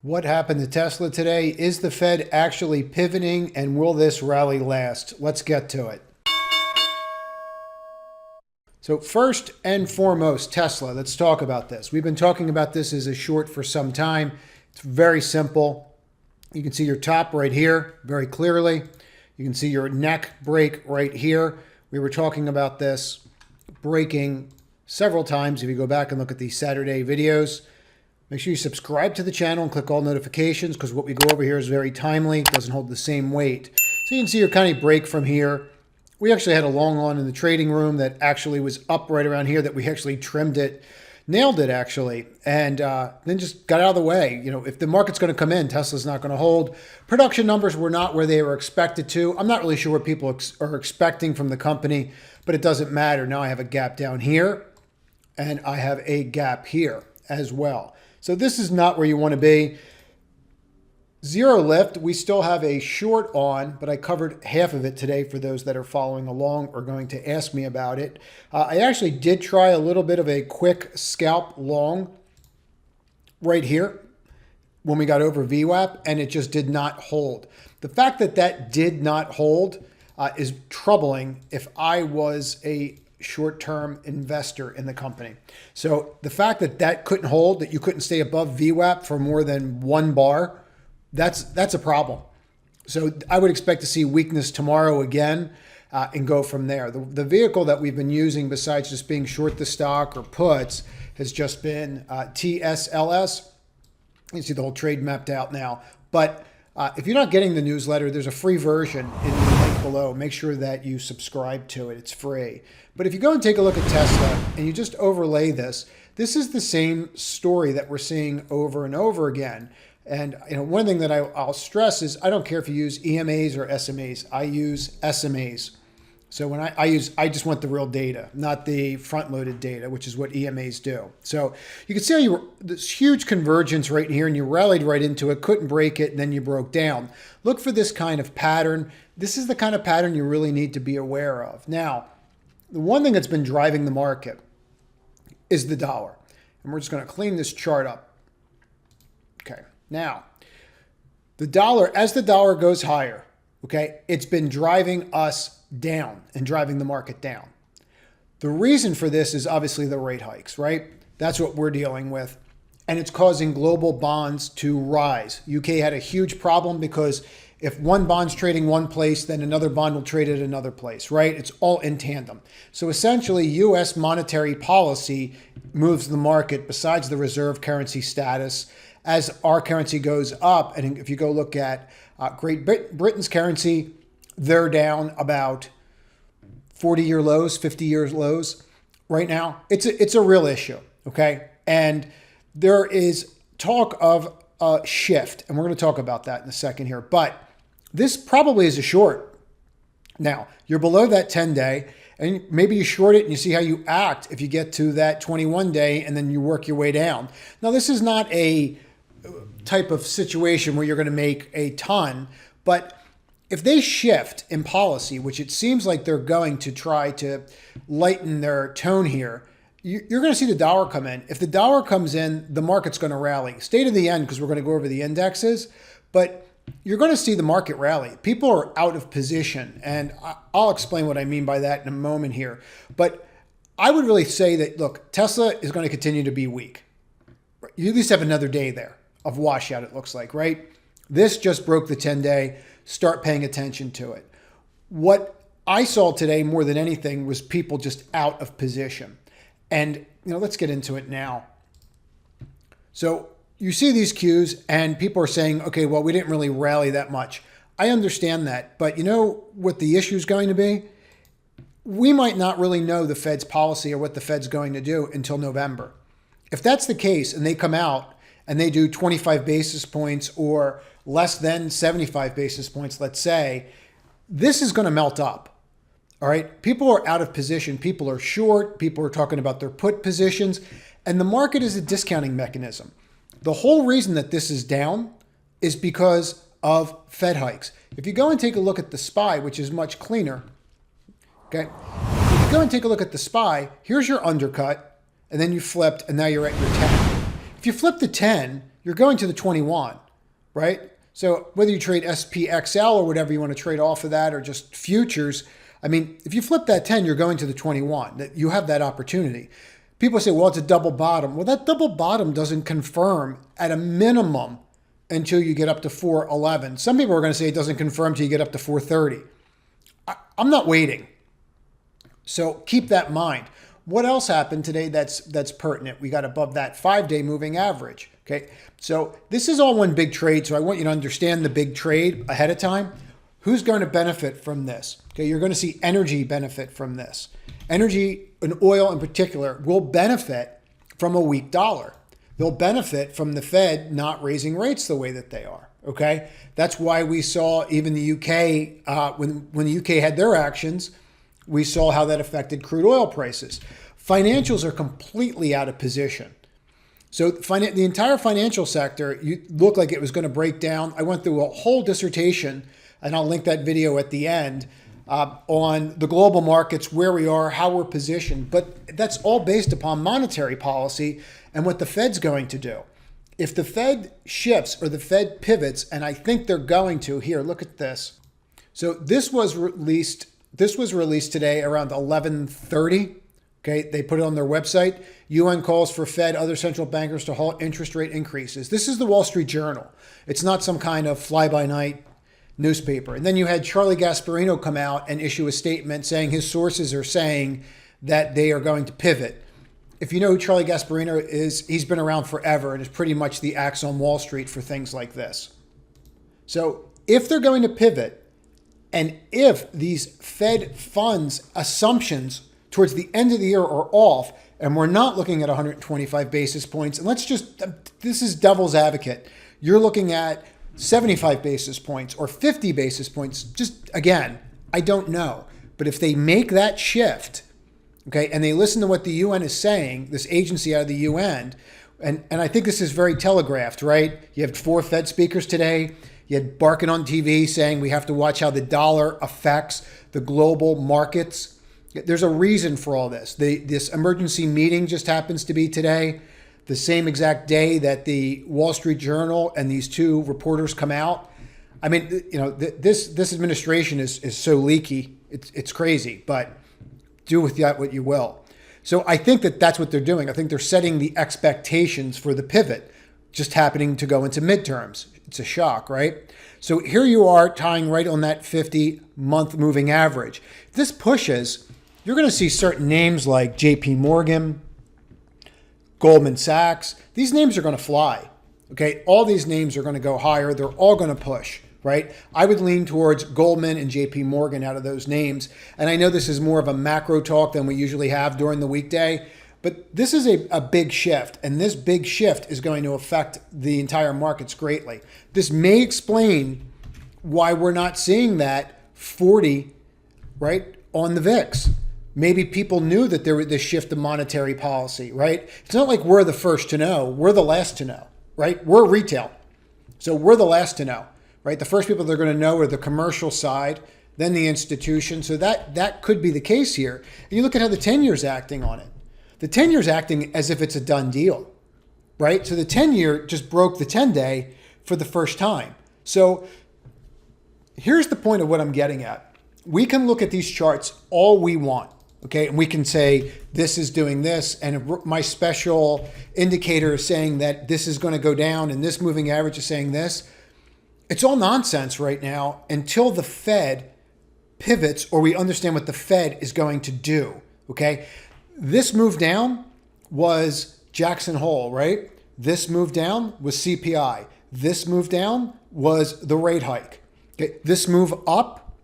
What happened to Tesla today? Is the Fed actually pivoting, and will this rally last? Let's get to it. So first and foremost, Tesla. Let's talk about this. We've been talking about this as a short for some time. It's very simple. You can see your top right here very clearly. You can see your neck break right here. We were talking about this breaking several times. If you go back and look at the Saturday videos, make sure you subscribe to the channel and click all notifications, because what we go over here is very timely. It doesn't hold the same weight. So you can see your kind of break from here. We actually had a long on in the trading room that actually was up right around here, that we actually trimmed it, nailed it actually, and then just got out of the way. You know, if the market's going to come in, Tesla's not going to hold. Production numbers were not where they were expected to. I'm not really sure what people are expecting from the company, but it doesn't matter. Now I have a gap down here, and I have a gap here as well. So this is not where you want to be. Zero lift, we still have a short on, but I covered half of it today for those that are following along or going to ask me about it. I actually did try a little bit of a quick scalp long right here when we got over VWAP, and it just did not hold. The fact that that did not hold is troubling if I was a short-term investor in the company. So the fact that that couldn't hold, that you couldn't stay above VWAP for more than one bar, that's a problem. So I would expect to see weakness tomorrow again and go from there. The vehicle that we've been using, besides just being short the stock or puts, has just been TSLS. You can see the whole trade mapped out now. But if you're not getting the newsletter, there's a free version in the link below. Make sure that you subscribe to it. It's free. But if you go and take a look at Tesla and you just overlay this, this is the same story that we're seeing over and over again. And one thing that I'll stress is I don't care if you use EMAs or SMAs. I use SMAs. So when I just want the real data, not the front-loaded data, which is what EMAs do. So you can see how this huge convergence right here, and you rallied right into it, couldn't break it, and then you broke down. Look for this kind of pattern. This is the kind of pattern you really need to be aware of. Now, the one thing that's been driving the market is the dollar. And we're just going to clean this chart up. Okay. Now, the dollar, as the dollar goes higher, okay, it's been driving us down and driving the market down. The reason for this is obviously the rate hikes, right? That's what we're dealing with. And it's causing global bonds to rise. UK had a huge problem because if one bond's trading one place, then another bond will trade at another place, right? It's all in tandem. So essentially, US monetary policy moves the market besides the reserve currency status. As our currency goes up, and if you go look at Great Britain's currency, they're down about 40-year lows, 50-year lows right now. It's a real issue, okay? And there is talk of a shift, and we're going to talk about that in a second here. But this probably is a short. Now, you're below that 10-day, and maybe you short it and you see how you act if you get to that 21-day, and then you work your way down. Now, this is not a type of situation where you're going to make a ton, but if they shift in policy, which it seems like they're going to try to lighten their tone here, you're going to see the dollar come in. If the dollar comes in, the market's going to rally. Stay to the end because we're going to go over the indexes, but you're going to see the market rally. People are out of position, and I'll explain what I mean by that in a moment here. But I would really say that, look, Tesla is going to continue to be weak. You at least have another day there of washout, it looks like, right? This just broke the 10-day. Start paying attention to it. What I saw today more than anything was people just out of position. And, let's get into it now. So you see these cues and people are saying, okay, well, we didn't really rally that much. I understand that. But you know what the issue is going to be? We might not really know the Fed's policy or what the Fed's going to do until November. If that's the case and they come out and they do 25 basis points or less than 75 basis points, let's say, this is going to melt up. All right. People are out of position. People are short. People are talking about their put positions. And the market is a discounting mechanism. The whole reason that this is down is because of Fed hikes. If you go and take a look at the SPY, which is much cleaner, okay, if you go and take a look at the SPY, here's your undercut, and then you flipped, and now you're at your 10. If you flip the 10, you're going to the 21, right? So whether you trade SPXL or whatever you want to trade off of that, or just futures, I mean, if you flip that 10, you're going to the 21. That you have that opportunity. People say, well, it's a double bottom. Well, that double bottom doesn't confirm at a minimum until you get up to 411. Some people are going to say it doesn't confirm until you get up to 430. I'm not waiting. So keep that in mind. What else happened today that's pertinent? We got above that 5-day moving average. Okay, so this is all one big trade. So I want you to understand the big trade ahead of time. Who's going to benefit from this? Okay, you're going to see energy benefit from this. Energy and oil in particular will benefit from a weak dollar. They'll benefit from the Fed not raising rates the way that they are. Okay, that's why we saw even the UK, when the UK had their actions, we saw how that affected crude oil prices. Financials are completely out of position. So the entire financial sector, you look like it was going to break down. I went through a whole dissertation, and I'll link that video at the end, on the global markets, where we are, how we're positioned. But that's all based upon monetary policy and what the Fed's going to do. If the Fed shifts or the Fed pivots, and I think they're going to, here, look at this. So this was released today around 11:30. Okay, they put it on their website. UN calls for Fed, other central bankers to halt interest rate increases. This is the Wall Street Journal. It's not some kind of fly-by-night newspaper. And then you had Charlie Gasparino come out and issue a statement saying his sources are saying that they are going to pivot. If you know who Charlie Gasparino is, he's been around forever and is pretty much the axe on Wall Street for things like this. So if they're going to pivot, and if these Fed funds assumptions towards the end of the year are off, and we're not looking at 125 basis points, and this is devil's advocate, you're looking at 75 basis points or 50 basis points. Just, again, I don't know. But if they make that shift, okay, and they listen to what the UN is saying, this agency out of the UN, and I think this is very telegraphed, right? You have 4 Fed speakers today. You had Barkin on TV saying we have to watch how the dollar affects the global markets. There's a reason for all this. This emergency meeting just happens to be today, the same exact day that the Wall Street Journal and these 2 reporters come out. I mean, you know, this administration is so leaky. It's crazy, but do with that what you will. So I think that's what they're doing. I think they're setting the expectations for the pivot, just happening to go into midterms. It's a shock, right? So here you are tying right on that 50-month moving average. If this pushes, you're going to see certain names like JP Morgan, Goldman Sachs. These names are going to fly. Okay, all these names are going to go higher. They're all going to push, right? I would lean towards Goldman and JP Morgan out of those names. And I know this is more of a macro talk than we usually have during the weekday, but this is a big shift, and this big shift is going to affect the entire markets greatly. This may explain why we're not seeing that 40, right, on the VIX. Maybe people knew that there was this shift in monetary policy, right? It's not like we're the first to know. We're the last to know, right? We're retail. So we're the last to know, right? The first people they're going to know are the commercial side, then the institution. So that could be the case here. And you look at how the 10-year's acting on it. The 10-year's acting as if it's a done deal, right? So the 10-year just broke the 10-day for the first time. So here's the point of what I'm getting at. We can look at these charts all we want, okay? And we can say, this is doing this, and my special indicator is saying that this is going to go down, and this moving average is saying this. It's all nonsense right now until the Fed pivots or we understand what the Fed is going to do, okay? This move down was Jackson Hole, right? This move down was CPI. This move down was the rate hike. Okay. This move up,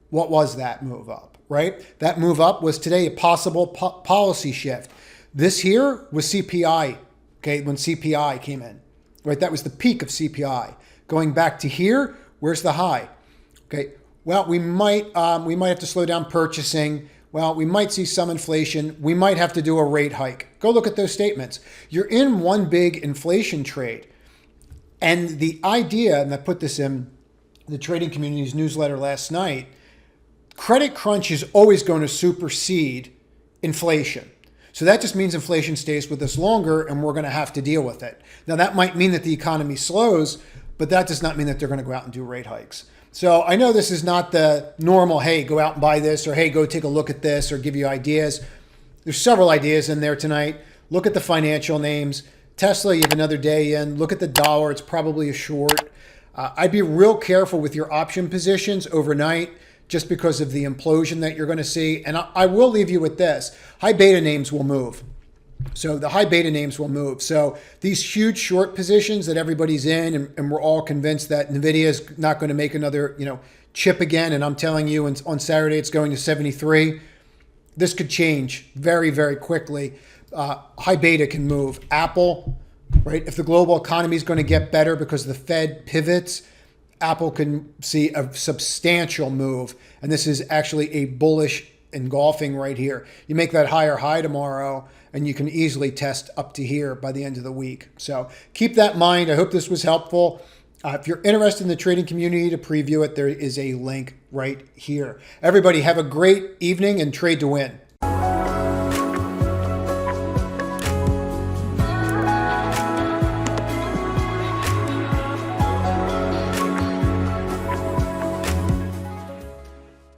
what was that move up, right? That move up was today a possible policy shift. This here was CPI, okay, when CPI came in, right? That was the peak of CPI. Going back to here, where's the high? Okay, well, we might have to slow down purchasing. Well, we might see some inflation. We might have to do a rate hike. Go look at those statements. You're in one big inflation trade. And the idea, and I put this in the trading community's newsletter last night, credit crunch is always going to supersede inflation. So that just means inflation stays with us longer and we're going to have to deal with it. Now, that might mean that the economy slows, but that does not mean that they're going to go out and do rate hikes. So I know this is not the normal, hey, go out and buy this, or hey, go take a look at this, or give you ideas. There's several ideas in there tonight. Look at the financial names. Tesla, you have another day in. Look at the dollar. It's probably a short. I'd be real careful with your option positions overnight just because of the implosion that you're going to see. And I will leave you with this. High beta names will move. So the high beta names will move. So these huge short positions that everybody's in, and we're all convinced that NVIDIA is not going to make another chip again. And I'm telling you, on Saturday, it's going to 73. This could change very, very quickly. High beta can move. Apple, right? If the global economy is going to get better because the Fed pivots, Apple can see a substantial move. And this is actually a bullish engulfing right here. You make that higher high tomorrow, and you can easily test up to here by the end of the week. So keep that in mind. I hope this was helpful. If you're interested in the trading community to preview it, there is a link right here. Everybody have a great evening and trade to win.